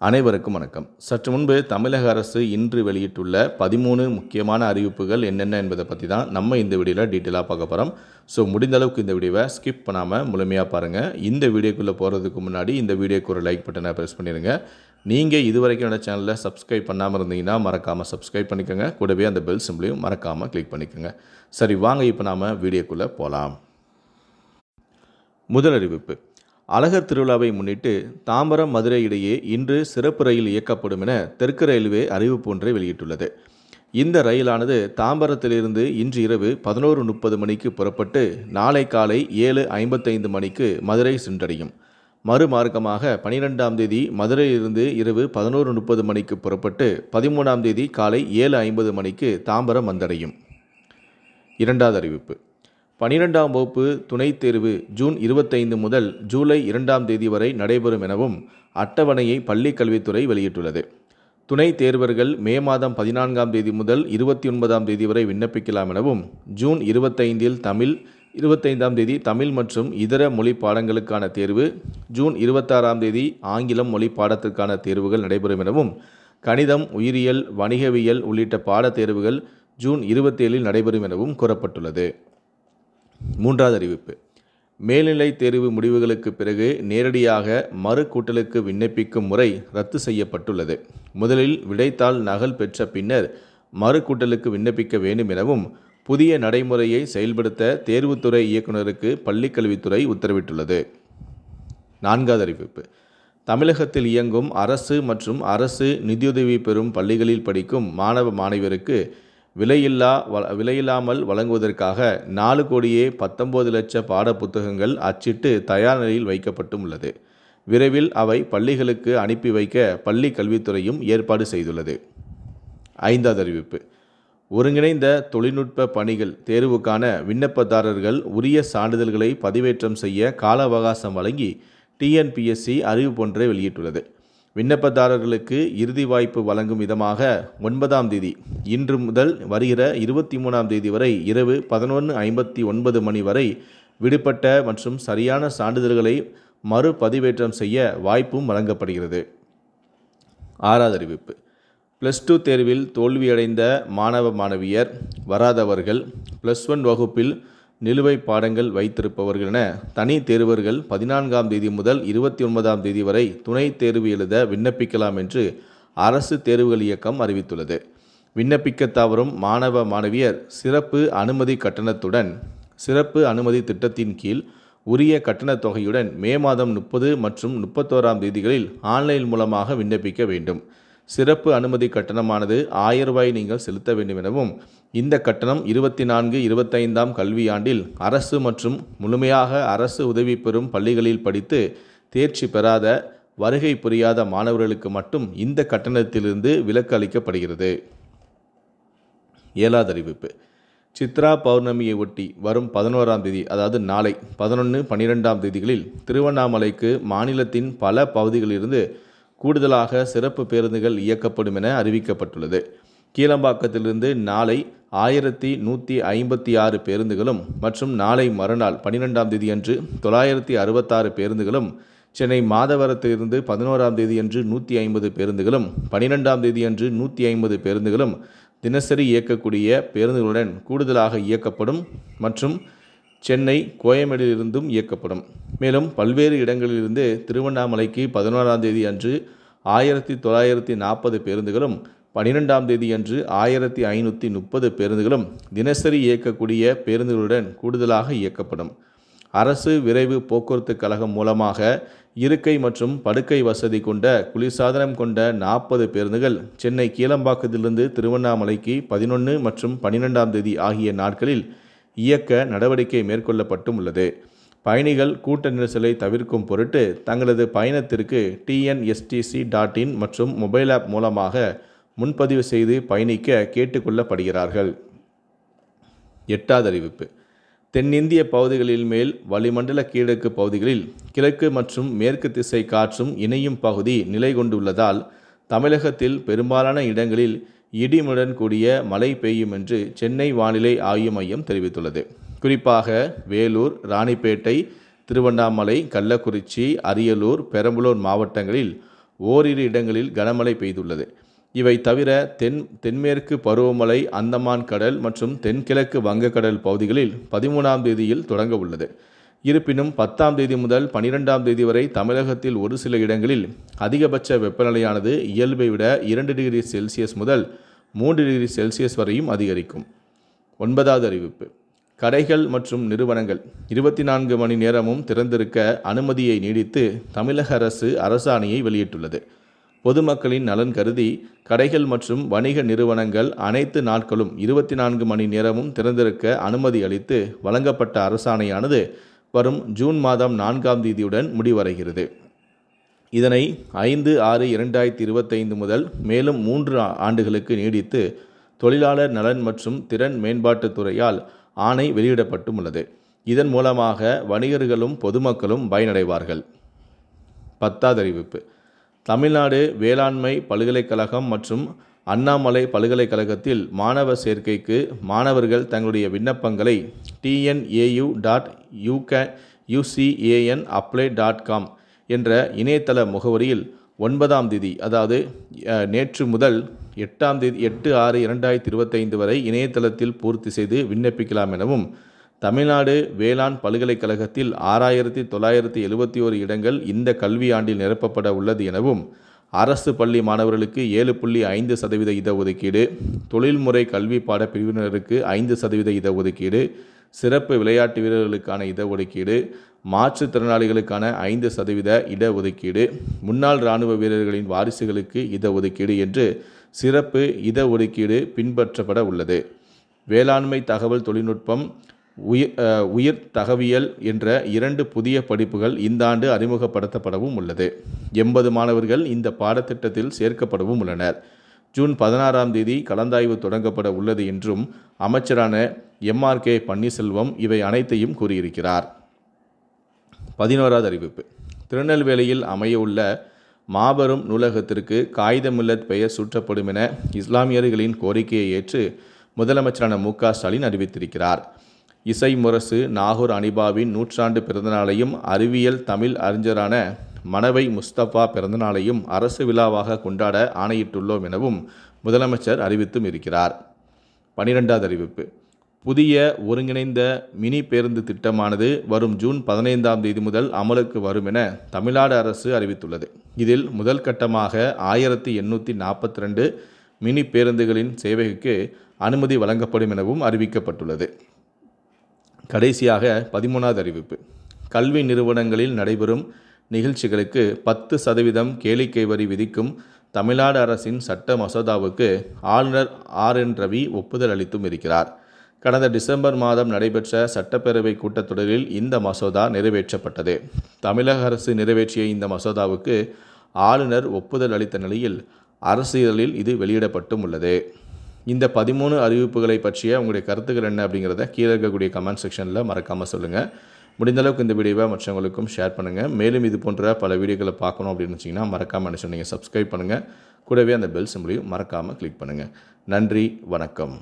அனைவருக்கும் வணக்கம். சற்று முன்பு தமிழக அரசு இன்று வெளியிட்டுள்ள 13 முக்கியமான அறிவிப்புகள் என்னென்ன என்பதை பற்றி தான் நம்ம இந்த வீடியோவில் டீட்டெயிலாக பார்க்க போகிறோம். ஸோ முடிந்த அளவுக்கு இந்த வீடியோவை ஸ்கிப் பண்ணாமல் முழுமையாக பாருங்கள். இந்த வீடியோக்குள்ளே போகிறதுக்கு முன்னாடி இந்த வீடியோக்கு ஒரு லைக் பட்டனை ப்ரெஸ் பண்ணிடுங்க. நீங்கள் இதுவரைக்கும் என்னோட சேனலில் சப்ஸ்கிரைப் பண்ணாமல் இருந்தீங்கன்னா மறக்காமல் சப்ஸ்கிரைப் பண்ணிக்கோங்க. கூடவே அந்த பெல் சிம்பிளையும் மறக்காமல் கிளிக் பண்ணிக்கோங்க. சரி, வாங்க இப்போ நாம் வீடியோக்குள்ளே போகலாம். முதல் அறிவிப்பு: அழகர் திருவிழாவை முன்னிட்டு தாம்பரம் மதுரை இடையே இன்று சிறப்பு ரயில் இயக்கப்படும் என தெற்கு ரயில்வே அறிவிப்பு ஒன்றை வெளியிட்டுள்ளது. இந்த ரயிலானது தாம்பரத்திலிருந்து இன்று இரவு 11:30 மணிக்கு புறப்பட்டு நாளை காலை 7:55 மணிக்கு மதுரை சென்றடையும். மறுமார்க்கமாக 12ஆம் தேதி மதுரையிலிருந்து இரவு 11:30 மணிக்கு புறப்பட்டு 13ஆம் தேதி காலை 7:50 மணிக்கு தாம்பரம் வந்தடையும். இரண்டாவது அறிவிப்பு: 12ஆம் வகுப்பு துணைத் தேர்வு ஜூன் 25 முதல் ஜூலை 2ஆம் தேதி வரை நடைபெறும் எனவும் அட்டவணையை பள்ளிக் கல்வித்துறை வெளியிட்டுள்ளது. துணைத் தேர்வர்கள் மே மாதம் 14ஆம் தேதி முதல் 29ஆம் தேதி வரை விண்ணப்பிக்கலாம் எனவும், ஜூன் 25இல் தமிழ், 25ஆம் தேதி தமிழ் மற்றும் இதர மொழி பாடங்களுக்கான தேர்வு, ஜூன் 26ஆம் தேதி ஆங்கிலம் மொழி பாடத்திற்கான தேர்வுகள் நடைபெறும் எனவும், கணிதம், உயிரியல், வணிகவியல் உள்ளிட்ட பாடத் தேர்வுகள் ஜூன் 27இல் நடைபெறும் எனவும் கூறப்பட்டுள்ளது. மூன்றாவது அறிவிப்பு: மேல்நிலை தேர்வு முடிவுகளுக்கு பிறகு நேரடியாக மறு கூட்டலுக்கு விண்ணப்பிக்கும் முறை ரத்து செய்யப்பட்டுள்ளது. முதலில் விடைத்தாள் நகல் பெற்ற பின்னர் மறு கூட்டலுக்கு விண்ணப்பிக்க வேண்டும் எனவும் புதிய நடைமுறையை செயல்படுத்த தேர்வுத்துறை இயக்குநருக்கு பள்ளிக்கல்வித்துறை உத்தரவிட்டுள்ளது. நான்காவது அறிவிப்பு: தமிழகத்தில் இயங்கும் அரசு மற்றும் அரசு நிதியுதவி பெறும் பள்ளிகளில் படிக்கும் மாணவ மாணவியருக்கு விலையில்லாமல் வழங்குவதற்காக 4,19,00,000 பாட புத்தகங்கள் அச்சிட்டு தயார் நிலையில் வைக்கப்பட்டும் உள்ளது. விரைவில் அவை பள்ளிகளுக்கு அனுப்பி வைக்க பள்ளி கல்வித்துறையும் ஏற்பாடு செய்துள்ளது. ஐந்தாவது அறிவிப்பு: ஒருங்கிணைந்த தொழில்நுட்ப பணிகள் தேர்வுக்கான விண்ணப்பதாரர்கள் உரிய சான்றிதழ்களை பதிவேற்றம் செய்ய கால அவகாசம் வழங்கி டிஎன்பிஎஸ்சி அறிவிப்பு ஒன்றை வெளியிட்டுள்ளது. விண்ணப்பதாரர்களுக்கு இறுதி வாய்ப்பு வழங்கும் விதமாக 9ஆம் தேதி இன்று முதல் வருகிற 23ஆம் தேதி வரை இரவு 11:59 மணி வரை விடுபட்ட மற்றும் சரியான சான்றிதழ்களை மறுபதிவேற்றம் செய்ய வாய்ப்பும் வழங்கப்படுகிறது. ஆறாவது அறிவிப்பு: +2 தேர்வில் தோல்வியடைந்த மாணவ மாணவியர், வராதவர்கள், +1 வகுப்பில் நிலுவை பாடங்கள் வைத்திருப்பவர்கள் என தனி தேர்வர்கள் 14ஆம் தேதி முதல் 29ஆம் தேதி வரை துணைத் தேர்வு எழுத விண்ணப்பிக்கலாம் என்று அரசு தேர்வுகள் இயக்கம் அறிவித்துள்ளது. விண்ணப்பிக்க தவறும் மாணவ மாணவியர் சிறப்பு அனுமதி கட்டணத்துடன் சிறப்பு அனுமதி திட்டத்தின் கீழ் உரிய கட்டணத் தொகையுடன் மே மாதம் 30 மற்றும் 31ஆம் தேதிகளில் ஆன்லைன் மூலமாக விண்ணப்பிக்க வேண்டும். சிறப்பு அனுமதி கட்டணமானது ரூபாய் நீங்கள் செலுத்த வேண்டும் எனவும், இந்த கட்டணம் 24-25ஆம் கல்வியாண்டில் அரசு மற்றும் முழுமையாக அரசு உதவி பெறும் பள்ளிகளில் படித்து தேர்ச்சி பெறாத, வருகை புரியாத மாணவர்களுக்கு மட்டும் இந்த கட்டணத்திலிருந்து விலக்கு அளிக்கப்படுகிறது. ஏழாவது அறிவிப்பு: சித்ரா பௌர்ணமியை ஒட்டி வரும் 11ஆம் தேதி, அதாவது நாளை 11, 12ஆம் தேதிகளில் திருவண்ணாமலைக்கு மாநிலத்தின் பல பகுதிகளிலிருந்து கூடுதலாக சிறப்பு பேருந்துகள் இயக்கப்படும் என அறிவிக்கப்பட்டுள்ளது. கீழம்பாக்கத்திலிருந்து நாளை 1156 பேருந்துகளும் மற்றும் நாளை மறுநாள் 12ஆம் தேதி அன்று 966 பேருந்துகளும், சென்னை மாதவரத்திலிருந்து 11ஆம் தேதி அன்று 150 பேருந்துகளும், 12ஆம் தேதி அன்று 150 பேருந்துகளும் தினசரி இயக்கக்கூடிய பேருந்துகளுடன் கூடுதலாக இயக்கப்படும் மற்றும் சென்னை கோயம்பேடிலிருந்தும் இயக்கப்படும். மேலும் பல்வேறு இடங்களிலிருந்து திருவண்ணாமலைக்கு 11ஆம் தேதி அன்று 1940 பேருந்துகளும், 12ஆம் தேதி அன்று 1530 பேருந்துகளும் தினசரி இயக்கக்கூடிய பேருந்துகளுடன் கூடுதலாக இயக்கப்படும். அரசு விரைவு போக்குவரத்து கழகம் மூலமாக இருக்கை மற்றும் படுக்கை வசதி கொண்ட குளிர்சாதனம் கொண்ட 40 பேருந்துகள் சென்னை கீழம்பாக்கத்திலிருந்து திருவண்ணாமலைக்கு 11 மற்றும் 12ஆம் தேதி ஆகிய நாட்களில் இயக்க நடவடிக்கை மேற்கொள்ளப்பட்டும் உள்ளது. பயணிகள் கூட்ட நெரிசலை தவிர்க்கும் பொருட்டு தங்களது பயணத்திற்கு tnstc.in மற்றும் மொபைல் ஆப் மூலமாக முன்பதிவு செய்து பயணிக்க கேட்டுக்கொள்ளப்படுகிறார்கள். எட்டாவது அறிவிப்பு: தென்னிந்திய பகுதிகளில் மேல் வளிமண்டல கீழக்கு பகுதிகளில் கிழக்கு மற்றும் மேற்கு திசை காற்றும் இணையும் பகுதி நிலை கொண்டுள்ளதால் தமிழகத்தில் பெரும்பாலான இடங்களில் இடியுடன் கூடிய மழை பெய்யும் என்று சென்னை வானிலை ஆய்வு மையம் தெரிவித்துள்ளது. குறிப்பாக வேலூர், ராணிப்பேட்டை, திருவண்ணாமலை, கள்ளக்குறிச்சி, அரியலூர், பெரம்பலூர் மாவட்டங்களில் ஓரிரு இடங்களில் கனமழை பெய்துள்ளது. இவை தவிர தென்மேற்கு பருவமழை அந்தமான் கடல் மற்றும் தென்கிழக்கு வங்கக்கடல் பகுதிகளில் 13ஆம் தேதியில் தொடங்க உள்ளது. இருப்பினும் 10ஆம் தேதி முதல் 12ஆம் தேதி வரை தமிழகத்தில் ஒரு சில இடங்களில் அதிகபட்ச வெப்பநிலையானது இயல்பை விட 2 டிகிரி செல்சியஸ் முதல் 3 டிகிரி செல்சியஸ் வரையும் அதிகரிக்கும். 9வது அறிவிப்பு. கடைகள் மற்றும் நிறுவனங்கள் 24 மணி நேரமும் திறந்திருக்க அனுமதியை நீடித்து தமிழக அரசு அரசாணையை வெளியிட்டுள்ளது. பொதுமக்களின் நலன் கருதி கடைகள் மற்றும் வணிக நிறுவனங்கள் அனைத்து நாட்களும் 24 மணி நேரமும் திறந்திருக்க அனுமதி அளித்து வழங்கப்பட்ட அரசாணையானது வரும் ஜூன் மாதம் 4ஆம் தேதியுடன் முடிவடைகிறது. இதனை 5/6/2025 முதல் மேலும் 3 ஆண்டுகளுக்கு நீடித்து தொழிலாளர் நலன் மற்றும் திறன் மேம்பாட்டுத் துறையால் ஆணை வெளியிடப்பட்டும் உள்ளது. இதன் மூலமாக வணிகர்களும் பொதுமக்களும் பயனடைவார்கள். 10வது அறிவிப்பு. தமிழ்நாடு வேளாண்மை பல்கலைக்கழகம் மற்றும் அண்ணாமலை பல்கலைக்கழகத்தில் மாணவர் சேர்க்கைக்கு மாணவர்கள் தங்களுடைய விண்ணப்பங்களை tnau.ucanapply.com என்ற இணையதள முகவரியில் 9ஆம் தேதி, அதாவது நேற்று முதல் 8/6/2025 வரை இணையதளத்தில் பூர்த்தி செய்து விண்ணப்பிக்கலாம் எனவும், தமிழ்நாடு வேளாண் பல்கலைக்கழகத்தில் 6971 இடங்கள் இந்த கல்வியாண்டில் நிரப்பப்பட உள்ளது எனவும், அரசு பள்ளி மாணவர்களுக்கு 7.5% இடஒதுக்கீடு, தொழில்முறை கல்வி பாட பிரிவினருக்கு 5% இடஒதுக்கீடு, சிறப்பு விளையாட்டு வீரர்களுக்கான இடஒதுக்கீடு, மாற்றுத்திறனாளிகளுக்கான 5% இடஒதுக்கீடு, முன்னாள் இராணுவ வீரர்களின் வாரிசுகளுக்கு இடஒதுக்கீடு என்று சிறப்பு இடஒதுக்கீடு பின்பற்றப்பட உள்ளது. வேளாண்மை தகவல் தொழில்நுட்பம், உயிர் தகவியல் என்ற 2 புதிய படிப்புகள் இந்த ஆண்டு அறிமுகப்படுத்தப்படவும் உள்ளது. 80 மாணவர்கள் இந்த பாடத்திட்டத்தில் சேர்க்கப்படவும் உள்ளனர். ஜூன் 16ஆம் தேதி கலந்தாய்வு தொடங்கப்பட உள்ளது என்றும் அமைச்சரான MRK பன்னீர்செல்வம் இவை அனைத்தையும் கூறியிருக்கிறார். 11வது அறிவிப்பு. திருநெல்வேலியில் அமைய உள்ள மாபெரும் நூலகத்திற்கு காயித மில்லத் பெயர் சூட்டப்படும் என இஸ்லாமியர்களின் கோரிக்கையை ஏற்று முதலமைச்சரான மு.க. ஸ்டாலின் அறிவித்திருக்கிறார். இசை முரசு நாகூர் அனிபாவின் 100ஆண்டு பிறந்தநாளையும் அறிவியல் தமிழ் அறிஞரான மணவை முஸ்தபா பிறந்தநாளையும் அரசு விழாவாக கொண்டாட ஆணையிட்டுள்ளோம் எனவும் முதலமைச்சர் அறிவித்தும் இருக்கிறார். 12வது அறிவிப்பு. புதிய ஒருங்கிணைந்த மினி பேருந்து திட்டமானது வரும் ஜூன் 15ஆம் தேதி முதல் அமலுக்கு வரும் என தமிழ்நாடு அரசு அறிவித்துள்ளது. இதில் முதல் கட்டமாக 1842 மினி பேருந்துகளின் சேவைக்கு அனுமதி வழங்கப்படும் எனவும் அறிவிக்கப்பட்டுள்ளது. கடைசியாக 13வது அறிவிப்பு. கல்வி நிறுவனங்களில் நடைபெறும் நிகழ்ச்சிகளுக்கு 10% கேளிக்கை வரி விதிக்கும் தமிழ்நாடு அரசின் சட்ட மசோதாவுக்கு ஆளுநர் RN ரவி ஒப்புதல் அளித்தும் இருக்கிறார். கடந்த டிசம்பர் மாதம் நடைபெற்ற சட்டப்பேரவை கூட்டத்தொடரில் இந்த மசோதா நிறைவேற்றப்பட்டது. தமிழக அரசு நிறைவேற்றிய இந்த மசோதாவுக்கு ஆளுநர் ஒப்புதல் அளித்த நிலையில் அரசியலில் இது வெளியிடப்பட்டும் உள்ளது. இந்த 13 அறிவிப்புகளை பற்றிய உங்களுடைய கருத்துக்கள் என்ன அப்படிங்கிறத கீழே இருக்கக்கூடிய கமெண்ட் செக்ஷனில் மறக்காமல் சொல்லுங்கள். முடிந்தளவுக்கு இந்த வீடியோவை மற்றவங்களுக்கும் ஷேர் பண்ணுங்கள். மேலும் இது போன்ற பல வீடியோக்களை பார்க்கணும் அப்படின்னு வச்சிங்கன்னா மறக்காமல் என்ன சொன்னீங்க சப்ஸ்கிரைப் பண்ணுங்கள். கூடவே அந்த பெல் சிம்பளையும் மறக்காமல் கிளிக் பண்ணுங்கள். நன்றி, வணக்கம்.